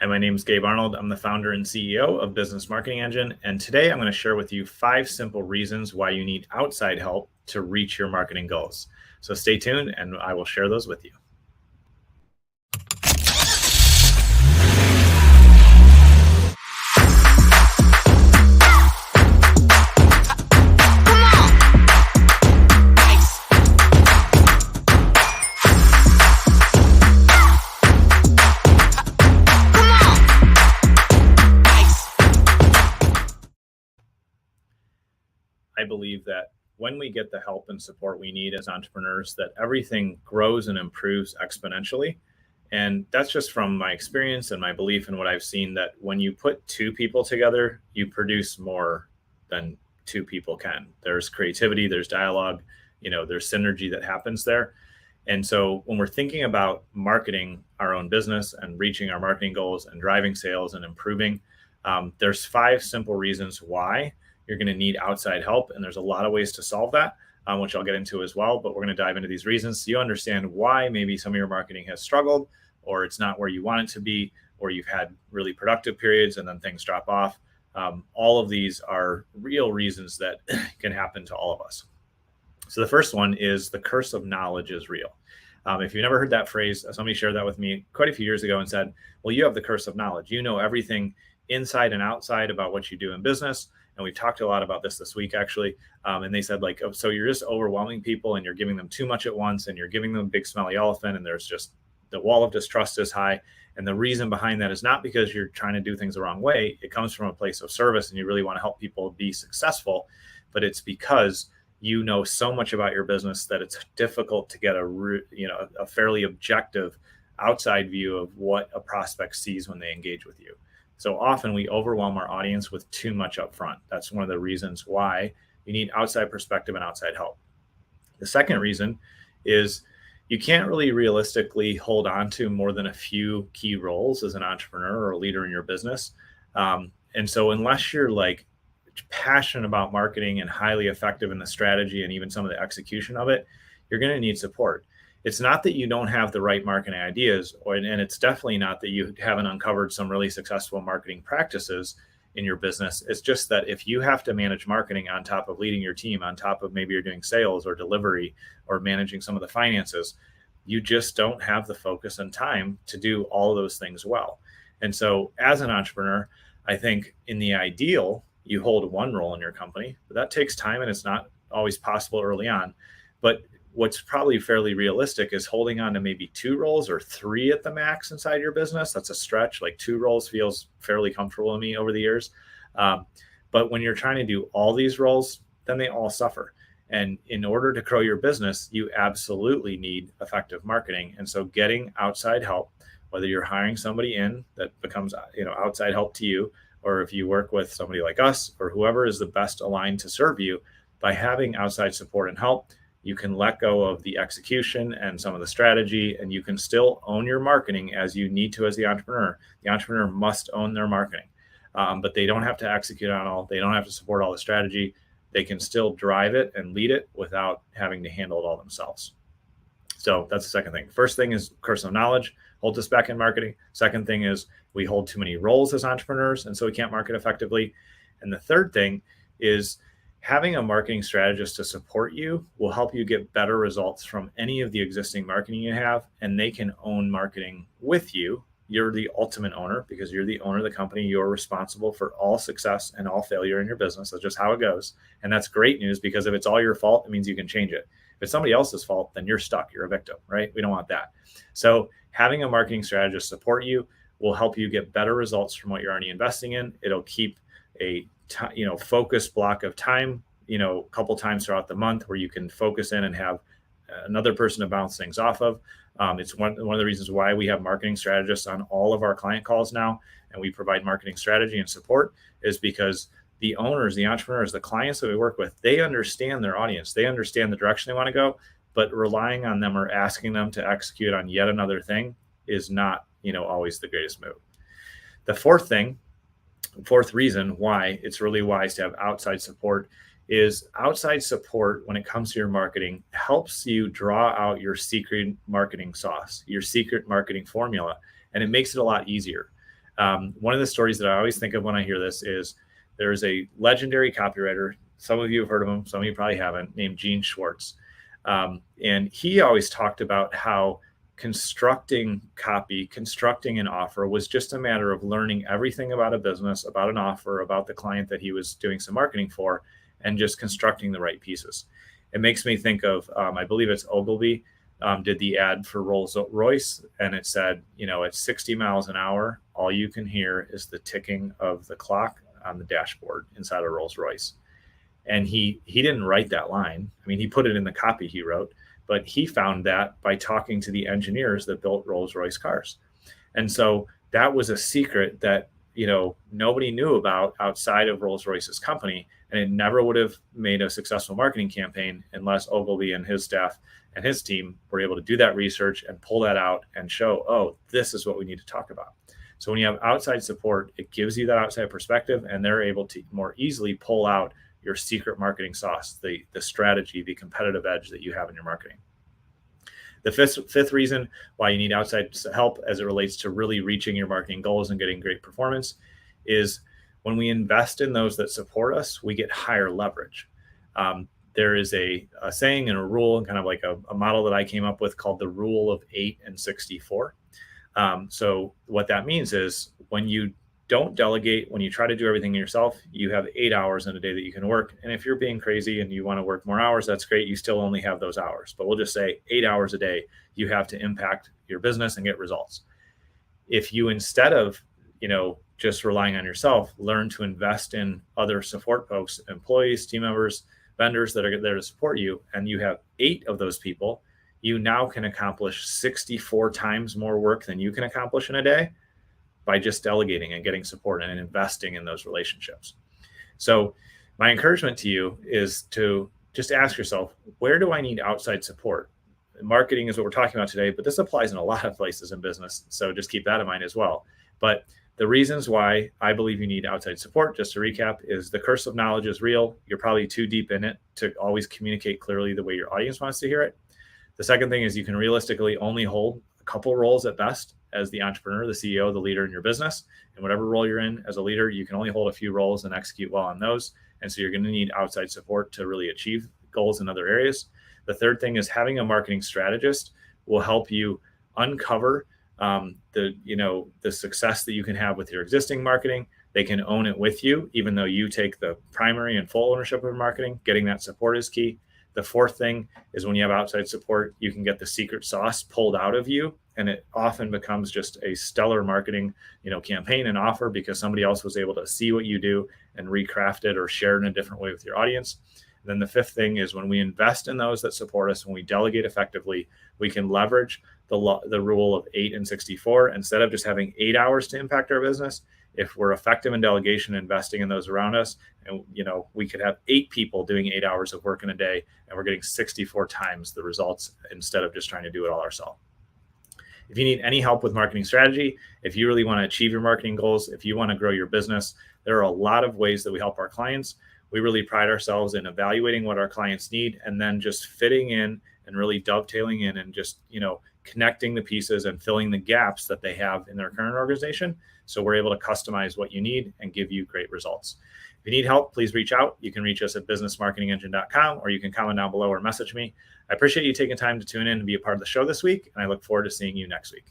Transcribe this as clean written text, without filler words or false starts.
Hi, my name is Gabe Arnold. I'm the founder and CEO of Business Marketing Engine. And today I'm going to share with you 5 simple reasons why you need outside help to reach your marketing goals. So stay tuned and I will share those with you. I believe that when we get the help and support we need as entrepreneurs, that everything grows and improves exponentially. And that's just from my experience and my belief in what I've seen, that when you put 2 people together, you produce more than 2 people can. There's creativity, there's dialogue, there's synergy that happens there. And so when we're thinking about marketing our own business and reaching our marketing goals and driving sales and improving, there's 5 simple reasons why you're going to need outside help. And there's a lot of ways to solve that, which I'll get into as well. But we're going to dive into these reasons so you understand why maybe some of your marketing has struggled, or it's not where you want it to be, or you've had really productive periods and then things drop off. All of these are real reasons that can happen to all of us. So the first one is the curse of knowledge is real. If you've never heard that phrase, somebody shared that with me quite a few years ago and said, well, you have the curse of knowledge. You know everything inside and outside about what you do in business. And we've talked a lot about this week, actually. And they said, like, oh, so you're just overwhelming people and you're giving them too much at once and you're giving them a big smelly elephant. And there's just the wall of distrust is high. And the reason behind that is not because you're trying to do things the wrong way. It comes from a place of service and you really want to help people be successful. But it's because you know so much about your business that it's difficult to get a fairly objective outside view of what a prospect sees when they engage with you. So often we overwhelm our audience with too much upfront. That's one of the reasons why you need outside perspective and outside help. The second reason is you can't really realistically hold on to more than a few key roles as an entrepreneur or a leader in your business. And so unless you're like passionate about marketing and highly effective in the strategy and even some of the execution of it, you're going to need support. It's not that you don't have the right marketing ideas, and it's definitely not that you haven't uncovered some really successful marketing practices in your business. It's just that if you have to manage marketing on top of leading your team, on top of maybe you're doing sales or delivery or managing some of the finances, you just don't have the focus and time to do all of those things well. And so as an entrepreneur, I think in the ideal, you hold one role in your company, but that takes time and it's not always possible early on. But what's probably fairly realistic is holding on to maybe 2 roles or 3 at the max inside your business. That's a stretch. Like 2 roles feels fairly comfortable to me over the years. But when you're trying to do all these roles, then they all suffer. And in order to grow your business, you absolutely need effective marketing. And so getting outside help, whether you're hiring somebody in that becomes outside help to you, or if you work with somebody like us or whoever is the best aligned to serve you, by having outside support and help, you can let go of the execution and some of the strategy, and you can still own your marketing as you need to as the entrepreneur. The entrepreneur must own their marketing, but they don't have to execute on all. They don't have to support all the strategy. They can still drive it and lead it without having to handle it all themselves. So that's the second thing. First thing is curse of knowledge holds us back in marketing. Second thing is we hold too many roles as entrepreneurs, and so we can't market effectively. And the third thing is having a marketing strategist to support you will help you get better results from any of the existing marketing you have, and they can own marketing with you. You're the ultimate owner because you're the owner of the company. You're responsible for all success and all failure in your business. That's just how it goes. And that's great news because if it's all your fault, it means you can change it. If it's somebody else's fault, then you're stuck. You're a victim, right? We don't want that. So having a marketing strategist support you will help you get better results from what you're already investing in. It'll keep a focused block of time, a couple times throughout the month where you can focus in and have another person to bounce things off of. It's one of the reasons why we have marketing strategists on all of our client calls now, and we provide marketing strategy and support, is because the owners, the entrepreneurs, the clients that we work with, they understand their audience. They understand the direction they want to go, but relying on them or asking them to execute on yet another thing is not, always the greatest move. The fourth reason why it's really wise to have outside support is outside support when it comes to your marketing helps you draw out your secret marketing sauce, your secret marketing formula, and it makes it a lot easier. One of the stories that I always think of when I hear this is there is a legendary copywriter. Some of you have heard of him, some of you probably haven't, named Gene Schwartz. And he always talked about how constructing copy, constructing an offer was just a matter of learning everything about a business, about an offer, about the client that he was doing some marketing for, and just constructing the right pieces. It makes me think of, I believe it's Ogilvy, did the ad for Rolls-Royce, and it said, at 60 miles an hour, all you can hear is the ticking of the clock on the dashboard inside a Rolls-Royce. And he didn't write that line. I mean, he put it in the copy he wrote, but he found that by talking to the engineers that built Rolls-Royce cars. And so that was a secret that, nobody knew about outside of Rolls-Royce's company. And it never would have made a successful marketing campaign unless Ogilvy and his staff and his team were able to do that research and pull that out and show, oh, this is what we need to talk about. So when you have outside support, it gives you that outside perspective, and they're able to more easily pull out your secret marketing sauce, the strategy, the competitive edge that you have in your marketing. The fifth reason why you need outside help as it relates to really reaching your marketing goals and getting great performance is when we invest in those that support us, we get higher leverage. There is a saying and a rule, and kind of like a model that I came up with called the rule of 8 and 64. So what that means is when you don't delegate, when you try to do everything yourself, you have 8 hours in a day that you can work. And if you're being crazy and you want to work more hours, that's great. You still only have those hours. But we'll just say 8 hours a day you have to impact your business and get results. If you, instead of, just relying on yourself, learn to invest in other support folks, employees, team members, vendors that are there to support you, and you have 8 of those people, you now can accomplish 64 times more work than you can accomplish in a day by just delegating and getting support and investing in those relationships. So my encouragement to you is to just ask yourself, where do I need outside support? Marketing is what we're talking about today, but this applies in a lot of places in business. So just keep that in mind as well. But the reasons why I believe you need outside support, just to recap, is the curse of knowledge is real. You're probably too deep in it to always communicate clearly the way your audience wants to hear it. The second thing is you can realistically only hold a couple roles at best as the entrepreneur, the CEO, the leader in your business. And whatever role you're in as a leader, you can only hold a few roles and execute well on those. And so you're going to need outside support to really achieve goals in other areas. The third thing is having a marketing strategist will help you uncover the success that you can have with your existing marketing. They can own it with you, even though you take the primary and full ownership of marketing. Getting that support is key. The fourth thing is when you have outside support, you can get the secret sauce pulled out of you, and it often becomes just a stellar marketing, campaign and offer because somebody else was able to see what you do and recraft it or share it in a different way with your audience. And then the fifth thing is when we invest in those that support us, when we delegate effectively, we can leverage the rule of 8 and 64. Instead of just having 8 hours to impact our business, if we're effective in delegation, investing in those around us, and we could have 8 people doing 8 hours of work in a day, and we're getting 64 times the results instead of just trying to do it all ourselves. If you need any help with marketing strategy, if you really want to achieve your marketing goals, if you want to grow your business, there are a lot of ways that we help our clients. We really pride ourselves in evaluating what our clients need and then just fitting in and really dovetailing in and just, connecting the pieces and filling the gaps that they have in their current organization. So we're able to customize what you need and give you great results. If you need help, please reach out. You can reach us at businessmarketingengine.com, or you can comment down below or message me. I appreciate you taking time to tune in and be a part of the show this week, and I look forward to seeing you next week.